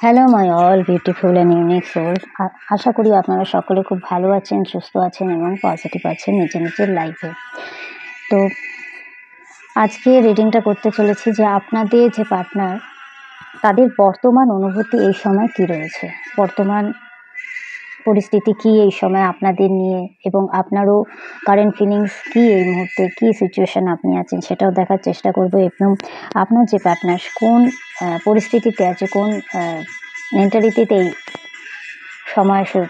Hello my all beautiful and unique soul. আশা করি আপনারা সকলে খুব ভালো আছেন, সুস্থ আছেন এবং পজিটিভ আছেন নিজের লাইফে। তো আজকে রিডিংটা করতে চলেছি যে আপনাদের যে পার্টনার, তাদের বর্তমান অনুভূতি এই সময় কী রয়েছে, বর্তমান পরিস্থিতি কী এই সময় আপনাদের নিয়ে, এবং আপনারও কারেন্ট ফিলিংস কী, এই মুহূর্তে কী সিচুয়েশান আপনি আছেন সেটাও দেখার চেষ্টা করব। এবং আপনার যে পার্টনার কোন পরিস্থিতিতে আছে, কোন মেন্টালিটিতে এই সময় সে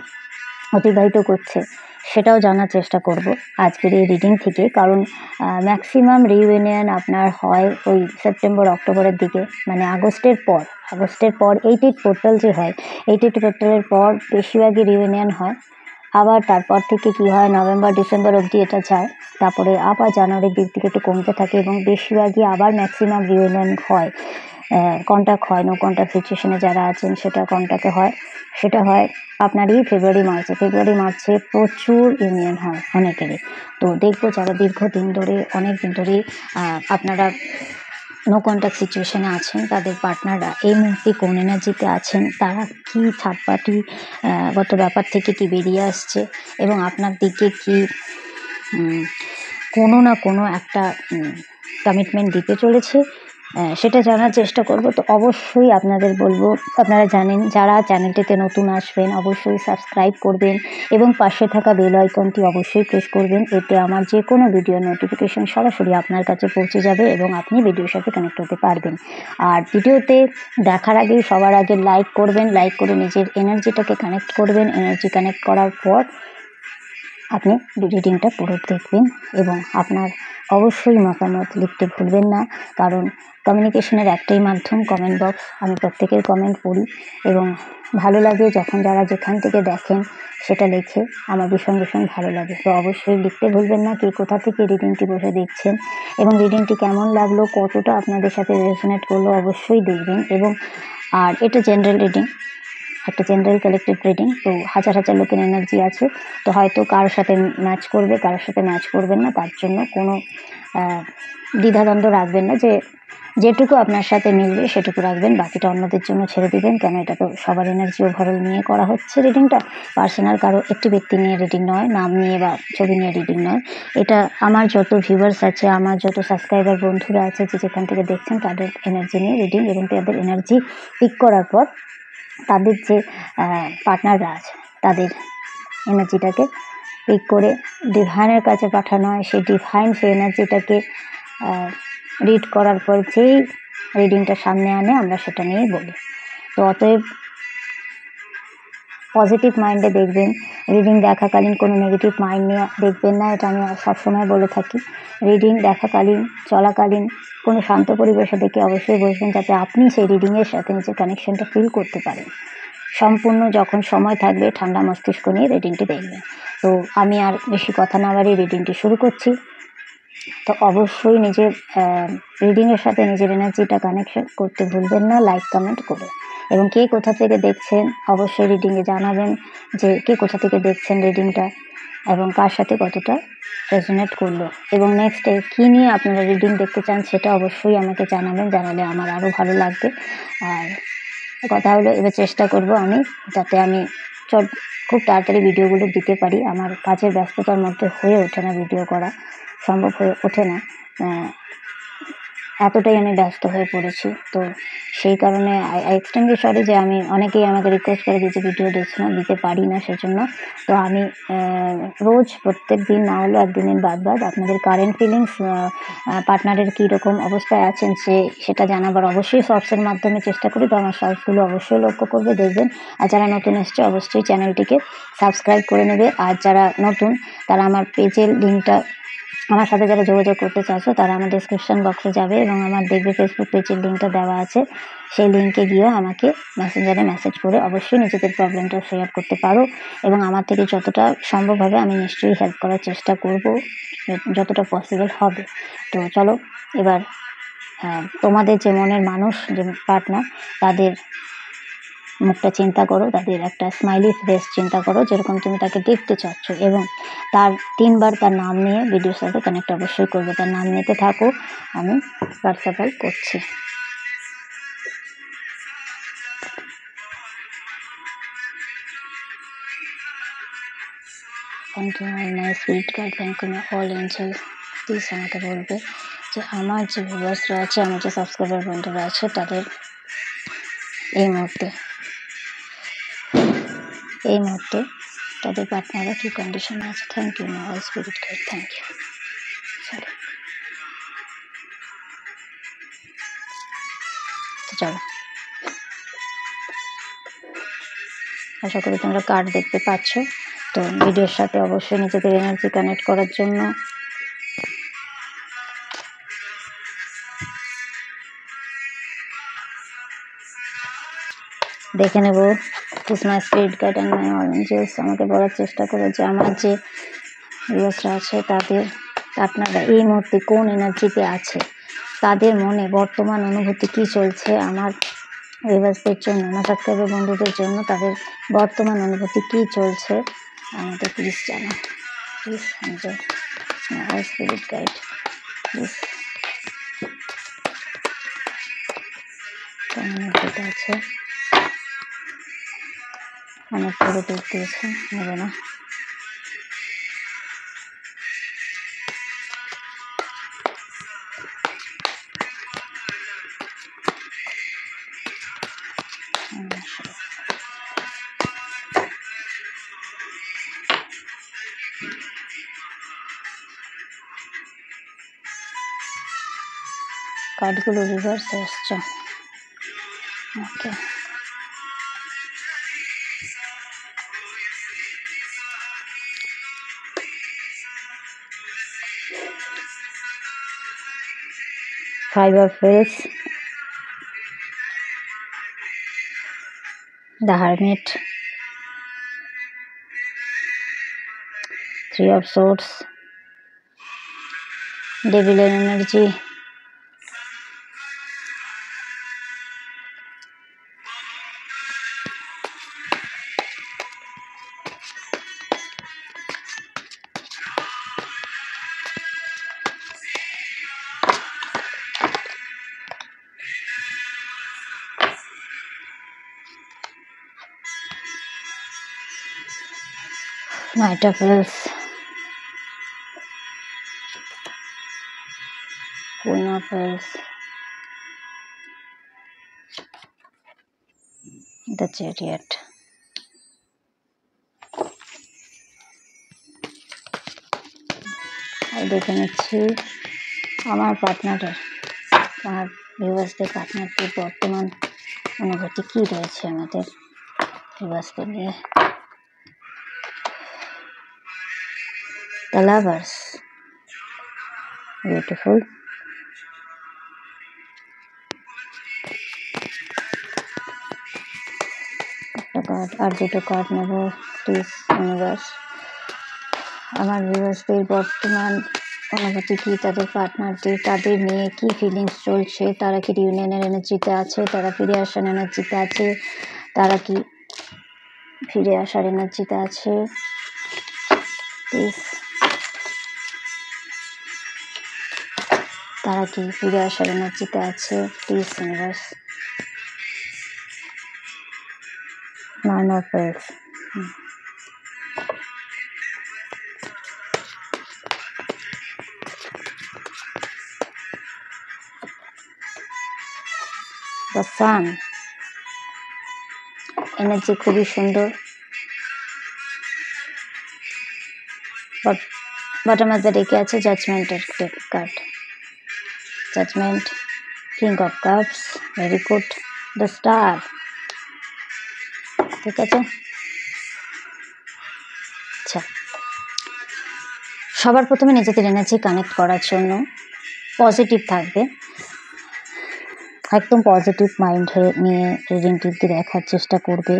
অতিবাহিত করছে, সেটাও জানার চেষ্টা করব আজকের এই রিডিং থেকে। কারণ ম্যাক্সিমাম রিইউনিয়ন আপনার হয় ওই সেপ্টেম্বর অক্টোবরের দিকে, মানে আগস্টের পর 88 পোর্টাল যে হয়, 88 পোর্টালের পর বেশিরভাগই রিইউনিয়ন হয়। আবার তারপর থেকে কি হয়, নভেম্বর ডিসেম্বর অবধি এটা যায়, তারপরে আবার জানুয়ারির দিক থেকে একটু কমতে থাকে এবং বেশিরভাগই আবার ম্যাক্সিমাম রিইউনিয়ন হয়, কন্ট্যাক্ট হয়, নো কন্ট্যাক্ট সিচুয়েশনে যারা আছেন সেটা কন্ট্যাক্টে হয়। সেটা হয় আপনারই ফেব্রুয়ারি মার্চে প্রচুর ইউনিয়ন হয় অনেকেরই। তো দেখবো যারা দীর্ঘদিন ধরে, অনেক দিন ধরে আপনারা নো কন্ট্যাক্ট সিচুয়েশনে আছেন, তাদের পার্টনাররা এই মুহূর্তে কোন এনার্জিতে আছেন, তারা কি থার্ড পার্টি গত ব্যাপার থেকে কি বেরিয়ে আসছে, এবং আপনার দিকে কি কোনো না কোনো একটা কমিটমেন্ট দিতে চলেছে, সেটা জানার চেষ্টা করব। তো অবশ্যই আপনাদের বলবো, আপনারা জানেন, যারা চ্যানেলটিতে নতুন আসবেন অবশ্যই সাবস্ক্রাইব করবেন এবং পাশে থাকা বেল আইকনটি অবশ্যই প্রেস করবেন। এতে আমার যে কোনো ভিডিও নোটিফিকেশন সরাসরি আপনার কাছে পৌঁছে যাবে এবং আপনি ভিডিওর সাথে কানেক্ট হতে পারবেন। আর ভিডিওতে দেখার আগেই সবার আগে লাইক করবেন, লাইক করে নিজের এনার্জিটাকে কানেক্ট করবেন। এনার্জি কানেক্ট করার পর আপনি রিডিংটা পুরো দেখবেন এবং আপনার অবশ্যই মতামত লিখতে ভুলবেন না, কারণ কমিউনিকেশনের একটাই মাধ্যম কমেন্ট বক্স। আমি প্রত্যেকের কমেন্ট পড়ি এবং ভালো লাগে যখন যারা যেখান থেকে দেখেন সেটা লেখে, আমার ভীষণ ভালো লাগে। তো অবশ্যই লিখতে ভুলবেন না কে কোথা থেকে রিডিংটি বসে দেখছেন এবং রিডিংটি কেমন লাগলো, কতটা আপনাদের সাথে রেজোনেট করলো অবশ্যই দেখবেন। এবং আর এটা জেনারেল রিডিং, একটা জেনারেল কালেক্টিভ রিডিং। তো হাজার লোকের এনার্জি আছে, তো হয়তো কারোর সাথে ম্যাচ করবে, কারোর সাথে ম্যাচ করবেন না। তার জন্য কোনো দ্বিধাদ্বন্দ্ব রাখবেন না, যে যেটুকু আপনার সাথে মিলবে সেটুকু রাখবেন, বাকিটা অন্যদের জন্য ছেড়ে দিবেন। কেন, এটা তো সবার এনার্জি ওভারঅল নিয়ে করা হচ্ছে রিডিংটা, পার্সোনাল কারো একটি ব্যক্তি নিয়ে রিডিং নয়, নাম নিয়ে বা ছবি নিয়ে রিডিং নয়। এটা আমার যত ভিউয়ার্স আছে, আমার যত সাবস্ক্রাইবার বন্ধুরা আছে, যে যেখান থেকে দেখছেন তাদের এনার্জি নিয়ে রিডিং, এবং তাদের এনার্জি পিক করার পর তাদের যে পার্টনাররা আছে তাদের এনার্জিটাকে পিক করে ডিভাইনের কাছে পাঠানো হয়। সেই ডিভাইন সেই এনার্জিটাকে রিড করার পর যেই রিডিংটা সামনে আনে আমরা সেটা নিয়েই বলি। তো অতএব পজিটিভ মাইন্ডে দেখবেন, রিডিং দেখাকালীন কোনো নেগেটিভ মাইন্ড নিয়ে দেখবেন না, এটা আমি সবসময় বলে থাকি। রিডিং দেখাকালীন, চলাকালীন কোনো শান্ত পরিবেশে দেখে অবশ্যই বসবেন, যাতে আপনি সেই রিডিংয়ের সাথে নিজের কানেকশনটা ফিল করতে পারেন। সম্পূর্ণ যখন সময় থাকবে ঠান্ডা মস্তিষ্ক নিয়ে রিডিংটি দেখবেন। তো আমি আর বেশি কথা না বাড়িয়ে রিডিংটি শুরু করছি। তো অবশ্যই নিজের রিডিংয়ের সাথে নিজের এনার্জিটা কানেকশন করতে ভুলবেন না, লাইক কমেন্ট করে। এবং কে কোথা থেকে দেখছেন অবশ্যই রিডিংয়ে জানাবেন, যে কে কোথা থেকে দেখছেন রিডিংটা এবং কার সাথে কতটা রেজোনেট করলো, এবং নেক্সটে কী নিয়ে আপনারা রিডিং দেখতে চান সেটা অবশ্যই আমাকে জানাবেন, জানালে আমার আরও ভালো লাগবে। আর কথা হলো, এবার চেষ্টা করব আমি, যাতে আমি খুব তাড়াতাড়ি ভিডিওগুলো দিতে পারি। আমার কাজের ব্যস্ততার মধ্যে হয়ে ওঠে না, ভিডিও করা সম্ভব হয়ে ওঠে না, এতটাই আমি ব্যস্ত হয়ে পড়েছি। তো সেই কারণে আই এক্সট্রিমলি সরি যে আমি, অনেকেই আমাকে রিকোয়েস্ট করে দিয়েছে ভিডিও দিতে পারি না সেজন্য। তো আমি রোজ প্রত্যেক দিন না হলেও একদিনের বাদ আপনাদের কারেন্ট ফিলিংস, পার্টনারের কীরকম অবস্থায় আছেন সেটা জানাবার অবশ্যই শর্টসের মাধ্যমে চেষ্টা করি। তো আমার শর্টসগুলো অবশ্যই লক্ষ্য করবে, দেখবেন। আর যারা নতুন এসছে অবশ্যই চ্যানেলটিকে সাবস্ক্রাইব করে নেবে। আর যারা নতুন তারা আমার পেজের লিঙ্কটা, আমার সাথে যারা যোগাযোগ করতে চাইছো তারা আমার ডিসক্রিপশান বক্সে যাবে এবং আমার দেখবে ফেসবুক পেজের লিঙ্কটা দেওয়া আছে, সেই লিঙ্কে গিয়েও আমাকে মেসেঞ্জারে মেসেজ করে অবশ্যই নিজেদের প্রবলেমটা শেয়ার করতে পারো, এবং আমার থেকে যতটা সম্ভব হবে আমি নিশ্চয়ই হেল্প করার চেষ্টা করব, যতটা পসিবল হবে। তো চলো এবার তোমাদের যে মনের মানুষ, যে পার্টনার, তাদের মুখটা চিন্তা করো, তাদের একটা স্মাইলি ফেস চিন্তা করো, যেরকম তুমি তাকে দেখতে চাচ্ছ, এবং তার 3 বার তার নাম নিয়ে ভিডিওর সাথে কানেক্ট অবশ্যই করবে। তার নাম নিতে থাকো, আমি হোয়াটসঅ্যাপ করছি। Thank you my sweet guard, thank you my all angel. Please আমাকে বলবে যে আমার যে ভিউয়ার্সরা আছে, আমার যে সাবস্ক্রাইবার বন্ধুরা আছে, তাদের এই মুহূর্তে তাদের পার্টনাররা কী কন্ডিশনে আছে। Thank you my all spirit guide, thank you. Sorry, তো চলো, আশা করি তোমরা কার্ড দেখতে পাচ্ছ। তো ভিডিওর সাথে অবশ্যই নিজেদের এনার্জি কানেক্ট করার জন্য দেখে নেব is my spirit guide and my all angels আমাকে বলার চেষ্টা করো যে আমার যে ভিউয়ার্সরা আছে তাদের আপনারা এই মুহূর্তে কোন এনার্জিতে আছে, তাদের মনে বর্তমান অনুভূতি কি চলছে। আমার ভিউয়ার্সদের জন্য, আমার সাবস্ক্রাইবার বন্ধুদের জন্য তাদের বর্তমান অনুভূতি কি চলছে আমাকে প্লিজ জানাও। Please Angel my all spirit guide, please কেমন অনুভূতি আছে। অনেক করে দেখ দিয়েছে, নেবে না। কার্ডগুলো রিভার্সে আসছে। ওকে, Five of Wands, the Hermit, Three of Swords, Devil energy, Knight of Wands, Queen of Wands, the Chariot. দেখে নিচ্ছি আমার পার্টনারের, আমার ভিউয়ার্সদের পার্টনারটির বর্তমান অনুভূতি কী রয়েছে আমাদের ভিউয়ার্সদের নিয়ে। The Lovers, beautiful. একটা কার্ড আর দুটো কার্ড নেব প্লিজ ইউনিভার্স। আমার ভিউয়ার্সদের বর্তমান অনুভূতি কি, তাদের পার্টনারদের, তাদের নিয়ে কি ফিলিংস চলছে, তারা কি রিউনিয়নের এনার্জিতে আছে, তারা ফিরে আসার এনার্জিতে আছে, তারা কি ফিরে আসার এনার্জিতে আছে প্লিজ, তারা কি ফিরে আসার এনার্জিতে আছে please universe. Nine of Wands, the Sun, energy খুবই সুন্দর। বটম অফ দ্য ডেকে আছে জাজমেন্টের card, judgment, king of cups, very good, the star. ঠিক আছে, আচ্ছা, সবার প্রথমে নিজেদের এনার্জি কানেক্ট করার জন্য পজিটিভ থাকবে, একদম পজিটিভ মাইন্ড নিয়ে রিডিংটি দেখার চেষ্টা করবে।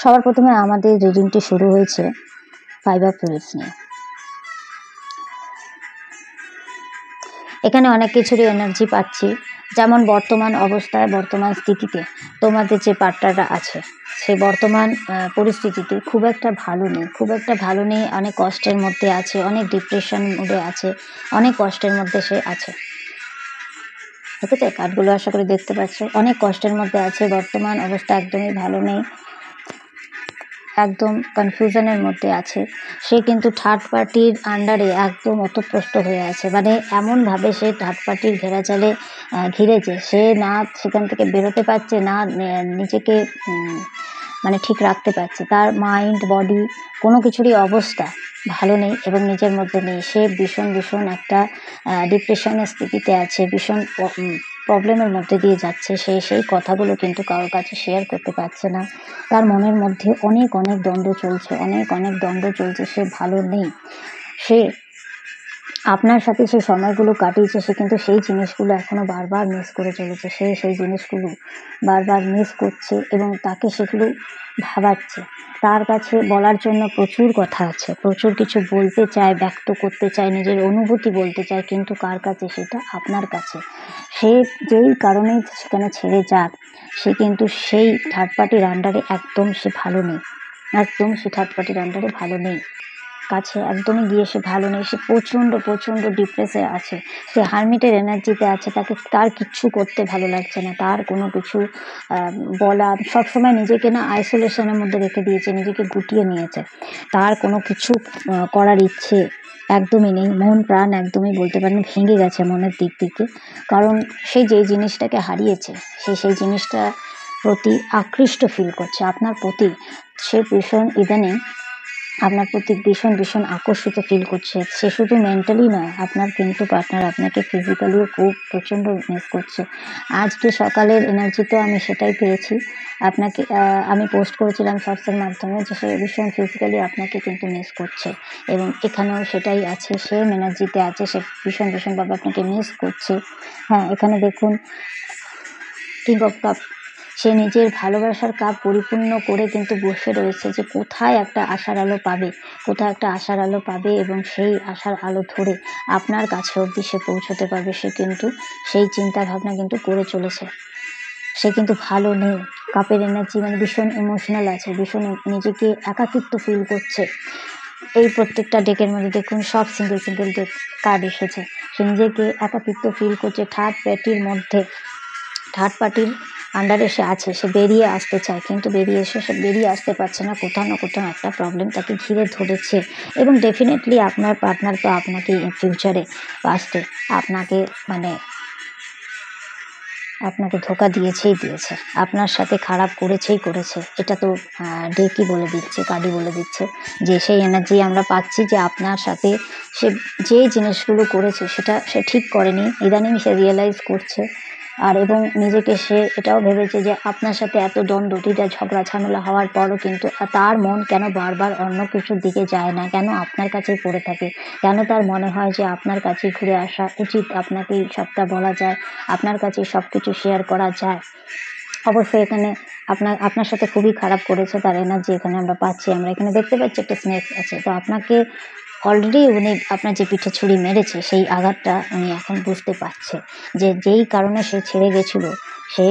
সবার প্রথমে আমাদের রিডিংটি শুরু হয়েছে ফাইভ অফ ওয়ান্ডস নিয়ে। এখানে অনেক কিছুরই এনার্জি পাচ্ছি, যেমন বর্তমান অবস্থায়, বর্তমান স্থিতিতে তোমাদের যে পার্টনাররা আছে সে বর্তমান পরিস্থিতিতে খুব একটা ভালো নেই, অনেক কষ্টের মধ্যে আছে, অনেক ডিপ্রেশন মোডে আছে, অনেক কষ্টের মধ্যে সে আছে। ঠিক আছে, কার্ডগুলো আশা করি দেখতে পাচ্ছ, অনেক কষ্টের মধ্যে আছে, বর্তমান অবস্থা একদমই ভালো নেই। একদম কনফিউশনের মধ্যে আছে। সে কিন্তু থার্ড পার্টির আন্ডারে একদম ওতপ্রোত হয়ে আছে, মানে এমনভাবে সে থার্ড পার্টির ঘেরাজালে ঘিরেছে, সে না সেখান থেকে বেরোতে পারছে, না নিজেকে মানে ঠিক রাখতে পারছে। তার মাইন্ড বডি কোনো কিছুরই অবস্থা ভালো নেই এবং নিজের মধ্যে নেই। সে ভীষণ একটা ডিপ্রেশনের স্থিতিতে আছে, ভীষণ প্রবলেমের মধ্যে দিয়ে যাচ্ছে। সে সেই কথাগুলো কিন্তু কারোর কাছে শেয়ার করতে পারছে না। তার মনের মধ্যে অনেক দ্বন্দ্ব চলছে, অনেক দ্বন্দ্ব চলছে। সে ভালো নেই। সে আপনার সাথে সেই সময়গুলো কাটিয়েছে, সে কিন্তু সেই জিনিসগুলো এখনও বারবার মিস করে চলেছে। সে সেই জিনিসগুলো বারবার মিস করছে এবং তাকে সেগুলো ভাবাচ্ছে। তার কাছে বলার জন্য প্রচুর কথা আছে, প্রচুর কিছু বলতে চায়, ব্যক্ত করতে চায়, নিজের অনুভূতি বলতে চায়, কিন্তু কার কাছে? সেটা আপনার কাছে। সে যেই কারণেই সেখানে ছেড়ে যাক, সে কিন্তু সেই থার্ড পার্টির আন্ডারে একদম সে ভালো নেই, একদম সে থার্ড পার্টির আন্ডারে ভালো নেই, কাছে একদমই গিয়ে সে ভালো নেই। সে প্রচণ্ড ডিপ্রেসে আছে, সে হারমিটের এনার্জিতে আছে। তার কিচ্ছু করতে ভালো লাগছে না, তার কোনো কিছু বলা, সবসময় নিজেকে না আইসোলেশনের মধ্যে রেখে দিয়েছে, নিজেকে গুটিয়ে নিয়েছে। তার কোনো কিছু করার ইচ্ছে একদমই নেই, মন প্রাণ একদমই বলতে পারেন ভেঙে গেছে মনের দিক থেকে। কারণ সে যেই জিনিসটাকে হারিয়েছে, সেই জিনিসটা প্রতি আকৃষ্ট ফিল করছে আপনার প্রতি। সে ভীষণ ইদানিং আপনার প্রতি ভীষণ আকর্ষিত ফিল করছে। সে শুধু মেন্টালি নয়, আপনার কিন্তু পার্টনার আপনাকে ফিজিক্যালিও খুব প্রচণ্ড মিস করছে। আজকে সকালের এনার্জিতেও আমি সেটাই পেয়েছি। আপনাকে আমি পোস্ট করেছিলাম শর্টসের মাধ্যমে যে সে ভীষণ ফিজিক্যালি আপনাকে কিন্তু মিস করছে এবং এখানেও সেটাই আছে, সেম এনার্জিতে আছে। সে ভীষণভাবে আপনাকে মিস করছে। হ্যাঁ, এখানে দেখুন কিং অফ কাপ, সে নিজের ভালোবাসার কাপ পরিপূর্ণ করে কিন্তু বসে রয়েছে যে কোথায় একটা আশার আলো পাবে, কোথায় একটা আশার আলো পাবে এবং সেই আশার আলো ধরে আপনার কাছে অবধি সে পৌঁছতে পারবে। সে কিন্তু সেই চিন্তা ভাবনা কিন্তু করে চলেছে। সে কিন্তু ভালো নেই। কাপের এনার্জি মানে ভীষণ ইমোশনাল আছে, ভীষণ নিজেকে একাকিত্ব ফিল করছে। এই প্রত্যেকটা ডেকের মধ্যে দেখুন সব সিঙ্গেল ডেক কার্ড এসেছে। সে নিজেকে একাকিত্ব ফিল করছে থার্ড পার্টির আন্ডারে সে আছে। সে বেরিয়ে আসতে চায়, কিন্তু সে বেরিয়ে আসতে পারছে না। কোথাও না কোথাও একটা প্রবলেম তাকে ঘিরে ধরেছে এবং ডেফিনেটলি আপনার পার্টনার তো আপনাকে ফিউচারে পাস্টে আপনাকে ধোকা দিয়েছে, আপনার সাথে খারাপ করেছে। এটা তো ডেকই বলে দিচ্ছে, কার্ডই বলে দিচ্ছে যে সেই এনার্জি আমরা পাচ্ছি যে আপনার সাথে সে যে জিনিসগুলো করেছে সেটা সে ঠিক করেনি, ইদানিং সে রিয়েলাইজ করছে। আর এবং নিজেকে সে এটাও ভেবেছে যে আপনার সাথে এত দ্বন্দ্ব ঝগড়া ঝামেলা হওয়ার পরও কিন্তু তার মন কেন বারবার অন্য কিছুর দিকে যায় না, কেন আপনার কাছেই পড়ে থাকে, কেন তার মনে হয় যে আপনার কাছে ঘুরে আসা উচিত, আপনাকেই সবটা বলা যায়, আপনার কাছে সব কিছু শেয়ার করা যায়। অবশ্যই এখানে আপনার সাথে খুবই খারাপ করেছে, তার এনার্জি এখানে আমরা পাচ্ছি। আমরা এখানে দেখতে পাচ্ছি একটা স্নেক আছে, তো আপনাকে অলরেডি উনি আপনার যে পিঠে ছুরি মেরেছে সেই আঘাতটা উনি এখন বুঝতে পারছে যে যেই কারণে সে ছেড়ে গেছিল সে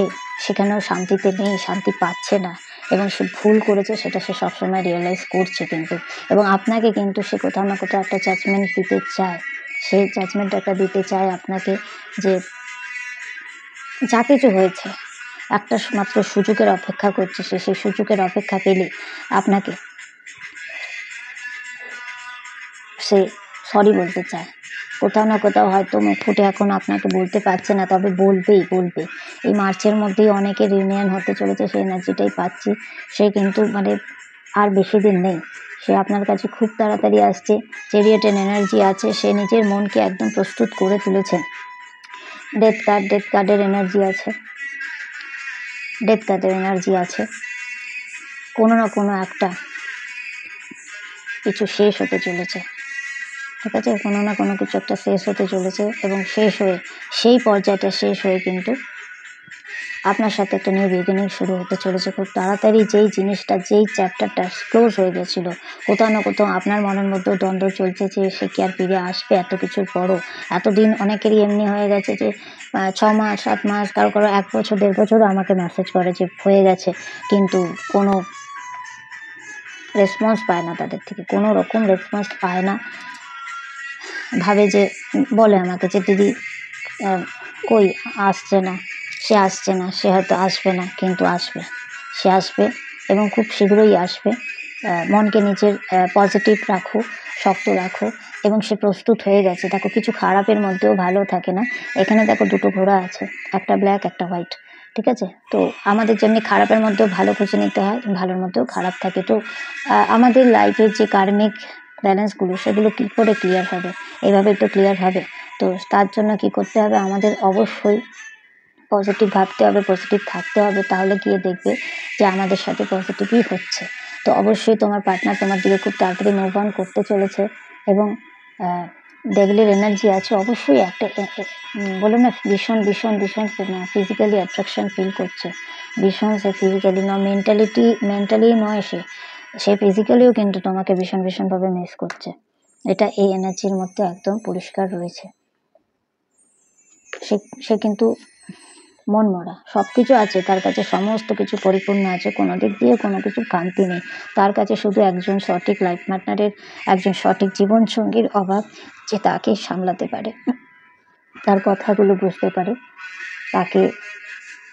সেখানেও শান্তিতে নেই, শান্তি পাচ্ছে না এবং সে ভুল করেছে সেটা সে সবসময় রিয়েলাইজ করছে কিন্তু। এবং আপনাকে কিন্তু সে কোথাও না কোথাও একটা জাজমেন্ট দিতে চায়, সে জাজমেন্ট একটা দিতে চায় আপনাকে যে যা কিছু হয়েছে একটা মাত্র সুযোগের অপেক্ষা করছে। সে সেই সুযোগের অপেক্ষা পেলে আপনাকে সে সরি বলতে চায়। কোথাও না কোথাও হয়তো মুখ ফুটে এখন আপনাকে বলতে পারছে না, তবে বলবে। এই মার্চের মধ্যেই অনেকের রিউনিয়ন হতে চলেছে, সেই এনার্জিটাই পাচ্ছি। সে কিন্তু মানে আর বেশি দিন নেই, সে আপনার কাছে খুব তাড়াতাড়ি আসছে। চ্যারিয়টের এনার্জি আছে, সে নিজের মনকে একদম প্রস্তুত করে তুলেছেন। ডেথ কার্ডের এনার্জি আছে। কোনো না কোনো একটা কিছু শেষ হতে চলেছে, ঠিক আছে, কোনো না কোনো কিছু একটা শেষ হতে চলেছে এবং শেষ হয়ে সেই পর্যায়টা শেষ হয়ে কিন্তু আপনার সাথে একটা নিউ বিগিনিং শুরু হতে চলেছে খুব তাড়াতাড়ি। যেই চ্যাপ্টারটা ক্লোজ হয়ে গেছিলো, কোথাও না কোথাও আপনার মনের মধ্যেও দ্বন্দ্ব চলছে যে সে কি আর ফিরে আসবে এত কিছুর পরও। এতদিন অনেকেরই এমনি হয়ে গেছে যে 6 মাস 7 মাস, কারো 1 বছর 1.5 বছরও আমাকে মেসেজ করে যে হয়ে গেছে, কিন্তু কোনো রেসপন্স পায় না, তাদের থেকে কোনো রকম রেসপন্স পায় না। ভাবে যে বলে আমাকে যে দিদি কই আসছে না, সে হয়তো আসবে না, কিন্তু সে আসবে এবং খুব শীঘ্রই আসবে। মনকে নিজের পজিটিভ রাখো, শক্ত রাখো, এবং সে প্রস্তুত হয়ে গেছে। দেখো, কিছু খারাপের মধ্যেও ভালো থাকে না। এখানে দেখো দুটো ঘোড়া আছে, একটা ব্ল্যাক একটা হোয়াইট, ঠিক আছে? তো আমাদের যেমনি খারাপের মধ্যেও ভালো খুঁজে নিতে হয়, ভালোর মধ্যেও খারাপ থাকে। তো আমাদের লাইফের যে কার্মিক ব্যালেন্সগুলো, সেগুলো কী করে ক্লিয়ার হবে? এভাবে তো ক্লিয়ার হবে। তো তার জন্য কি করতে হবে? আমাদের অবশ্যই পজিটিভ ভাবতে হবে, পজিটিভ থাকতে হবে। তাহলে গিয়ে দেখবে যে আমাদের সাথে পজিটিভই হচ্ছে। তো অবশ্যই তোমার পার্টনার তোমার দিকে খুব তাড়াতাড়ি মুভ অন করতে চলেছে, এবং ডেভিলের এনার্জি আছে অবশ্যই। একটা বলো না, ভীষণ ভীষণ ভীষণ ফিজিক্যালি অ্যাট্রাকশন ফিল করছে। ভীষণ সে ফিজিক্যালি নয়, মেন্টালি নয়, সে ফিজিক্যালিও কিন্তু তোমাকে ভীষণ ভীষণভাবে মিস করছে। এটা এই এনার্জির মধ্যে একদম পরিষ্কার রয়েছে। সে কিন্তু মন মরা, সব কিছু আছে তার কাছে, সমস্ত কিছু পরিপূর্ণ আছে, কোনো দিক দিয়ে কোনো কিছু কান্তি নেই তার কাছে। শুধু একজন সঠিক লাইফ পার্টনারের, একজন সঠিক জীবনসঙ্গীর অভাব, যে তাকে সামলাতে পারে, তার কথাগুলো বুঝতে পারে, তাকে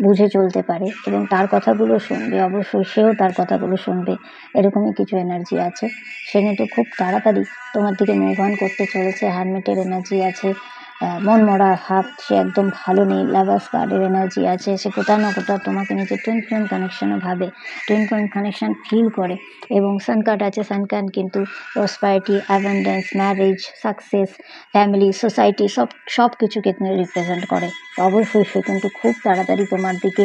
বুঝে চলতে পারে, এবং তার কথাগুলো শুনবে। অবশ্যই সেও তার কথাগুলো শুনবে, এরকমই কিছু এনার্জি আছে। সে কিন্তু খুব তাড়াতাড়ি তোমার দিকে মুভ অন করতে চলেছে। হারমিটের এনার্জি আছে, মন মরা ভাব, সে একদম ভালো নেই। লাভার্স কার্ডের এনার্জি আছে, সে কোথাও না কোথাও তোমাকে নিজের টুইন ফ্লেম কানেকশনও ভাবে, টুইন ফ্লেম কানেকশন ফিল করে। এবং সান কার্ড আছে, সান কার্ড কিন্তু prosperity, abundance, marriage, success, family, society, সব কিছুকে রিপ্রেজেন্ট করে। অবশ্যই সে কিন্তু খুব তাড়াতাড়ি তোমার দিকে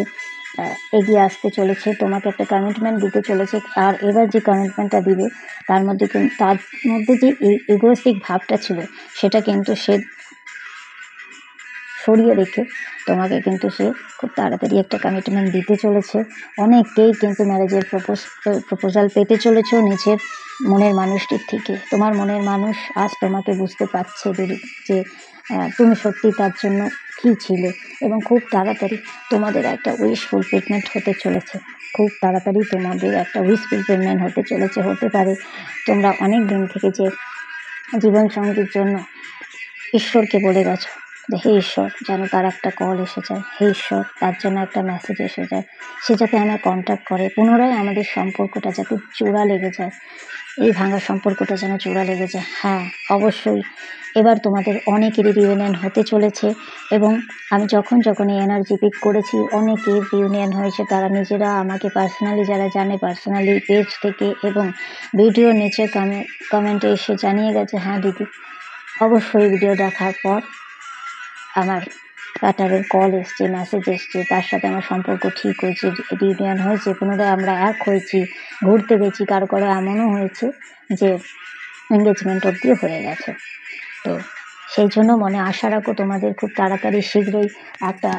এগিয়ে আসতে চলেছে, তোমাকে একটা কমিটমেন্ট দিতে চলেছে। আর এবার যে কমিটমেন্টটা দিবে, তার মধ্যে যে ইগোয়েস্টিক ভাবটা ছিল, সেটা কিন্তু সে সরিয়ে রেখে তোমাকে কিন্তু সে খুব তাড়াতাড়ি একটা কমিটমেন্ট দিতে চলেছে। অনেককেই কিন্তু ম্যারেজের প্রপোজাল পেতে চলেছ নিজের মনের মানুষটির থেকে। তোমার মনের মানুষ আজ তোমাকে বুঝতে পারছে যে তুমি সত্যি তার জন্য কী ছিলে, এবং খুব তাড়াতাড়ি তোমাদের একটা উইশ ফুলফিলমেন্ট হতে চলেছে। খুব তাড়াতাড়ি তোমাদের একটা উইশ ফুলফিলমেন্ট হতে চলেছে। হতে পারে তোমরা অনেক দিন থেকে যে জীবনসঙ্গীর জন্য ঈশ্বরকে বলে গেছো যে হে ঈশ্বর, যেন তার একটা কল এসে যায়, হে ঈশ্বর তার জন্য একটা মেসেজ এসে যায়, সে যাতে আমার কন্ট্যাক্ট করে, পুনরায় আমাদের সম্পর্কটা যাতে জোড়া লেগে যায়, এই ভাঙা সম্পর্কটা যেন জোড়া লেগে যায়। হ্যাঁ, অবশ্যই এবার তোমাদের অনেকেরই রিউনিয়ন হতে চলেছে। এবং আমি যখন এই এনার্জি পিক করেছি, অনেকের রিউনিয়ন হয়েছে। তারা নিজেরা আমাকে পার্সোনালি, যারা জানে পার্সোনালি পেজ থেকে এবং ভিডিওর নিচে কমেন্টে এসে জানিয়ে গেছে, হ্যাঁ দিদি, অবশ্যই ভিডিও দেখার পর আমার পার্টনারের কল এসছে, মেসেজ এসছে, তার সাথে আমার সম্পর্ক ঠিক হয়েছে, রিউনিয়ন হয়েছে, পুনরায় আমরা এক হয়েছি, ঘুরতে গেছি, কারো এমনও হয়েছে যে এঙ্গেজমেন্ট অবধিও হয়ে গেছে। তো সেই জন্য মনে আশা রাখো, তোমাদের খুব তাড়াতাড়ি শীঘ্রই একটা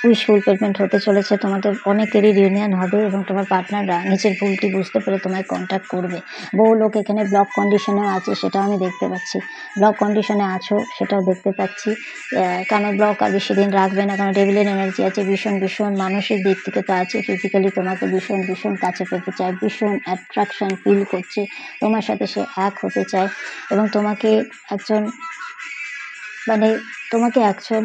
উইশ ফুলফিলমেন্ট হতে চলেছে। তোমাদের অনেকেরই রিউনিয়ন হবে, এবং তোমার পার্টনাররা নিজের ভুলটি বুঝতে পেরে তোমায় কন্ট্যাক্ট করবে। বহু লোক এখানে ব্লক কন্ডিশনেও আছে, সেটাও আমি দেখতে পাচ্ছি। ব্লক কন্ডিশনে আছো, সেটাও দেখতে পাচ্ছি। কেন ব্লক আর বেশি দিন রাখবে না, কারণ ডেভিলের এনার্জি আছে, ভীষণ ভীষণ মানসিক দিক থেকে তো আছে, ফিজিক্যালি তোমাকে ভীষণ ভীষণ কাছে পেতে চায়, ভীষণ অ্যাট্রাকশন ফিল করছে, তোমার সাথে সে এক হতে চায়, এবং তোমাকে একজন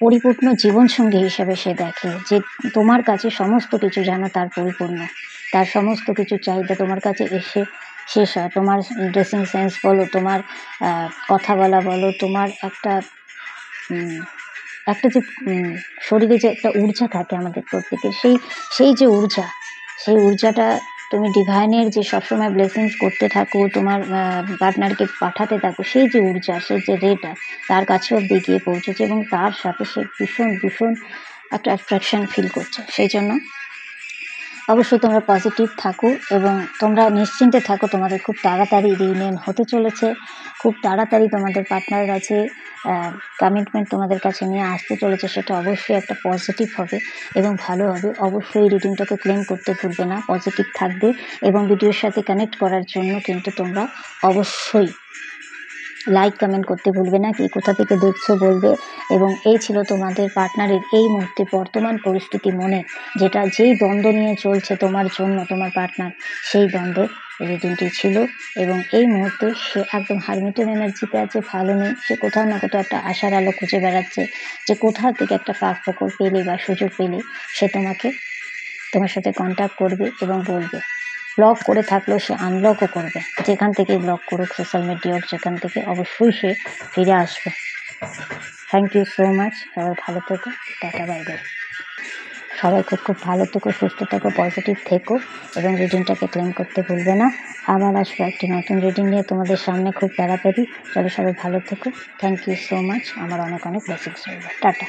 পরিপূর্ণ জীবনসঙ্গী হিসাবে সে দেখে, যে তোমার কাছে সমস্ত কিছু যেন তার পরিপূর্ণ, তার সমস্ত কিছু চাহিদা তোমার কাছে এসে শেষ হয়। তোমার ড্রেসিং সেন্স বলো, তোমার কথা বলা বলো, তোমার একটা যে শরীরে যে একটা ঊর্জা থাকে আমাদের প্রত্যেকের, সেই যে ঊর্জা, সেই ঊর্জাটা তুমি ডিভাইনের যে সবসময় ব্লেসিংস করতে থাকো, তোমার পার্টনারকে পাঠাতে থাকো, সেই যে ঊর্জা, সেই যে রেটা তার কাছে অব্দি গিয়ে পৌঁছেছে, এবং তার সাথে সে ভীষণ ভীষণ একটা অ্যাট্রাকশন ফিল করছে। সেই জন্য অবশ্যই তোমরা পজিটিভ থাকো, এবং তোমরা নিশ্চিন্তে থাকো, তোমাদের খুব তাড়াতাড়ি রিউনিয়ন হতে চলেছে। খুব তাড়াতাড়ি তোমাদের পার্টনারের কাছে কমিটমেন্ট তোমাদের কাছে নিয়ে আসতে চলেছে। সেটা অবশ্যই একটা পজিটিভ হবে এবং ভালো হবে। অবশ্যই রিডিংটাকে ক্লেম করতে ভুলবে না, পজিটিভ থাকবে, এবং ভিডিওর সাথে কানেক্ট করার জন্য কিন্তু তোমরা অবশ্যই লাইক কমেন্ট করতে ভুলবে না, কে কোথা থেকে দেখছো বলবে। এবং এই ছিল তোমাদের পার্টনারের এই মুহূর্তে বর্তমান পরিস্থিতি, মনে যেই দ্বন্দ্ব নিয়ে চলছে তোমার জন্য তোমার পার্টনার, সেই দ্বন্দ্বের রিডিংটি ছিল। এবং এই মুহূর্তে সে একদম হারমিটের এনার্জিতে আছে, ভালো নেই, সে কোথাও না কোথাও একটা আশার আলো খুঁজে বেড়াচ্ছে, যে কোথা থেকে একটা ফাঁক ফোকর পেলে বা সুযোগ পেলে সে তোমাকে তোমার সাথে কন্ট্যাক্ট করবে এবং বলবে। ব্লক করে থাকলেও সে আনব্লকও করবে, যেখান থেকে ব্লক করুক, সোশ্যাল মিডিয়া হোক যেখান থেকে, অবশ্যই সে ফিরে আসবে। Thank you so much. সবাই ভালো থেকো, টাটা, বাই বাই। সবাই খুব খুব ভালো থেকো, সুস্থ থেকো, পজিটিভ থেকো এবং রিডিংটাকে ক্লেম করতে ভুলবে না। আবার আসবো একটি নতুন রিডিং নিয়ে তোমাদের সামনে খুব তাড়াতাড়ি। চলো সবাই ভালো থেকো। Thank you so much. আমার অনেক অনেক ব্লেসিংস রইল। টাটা।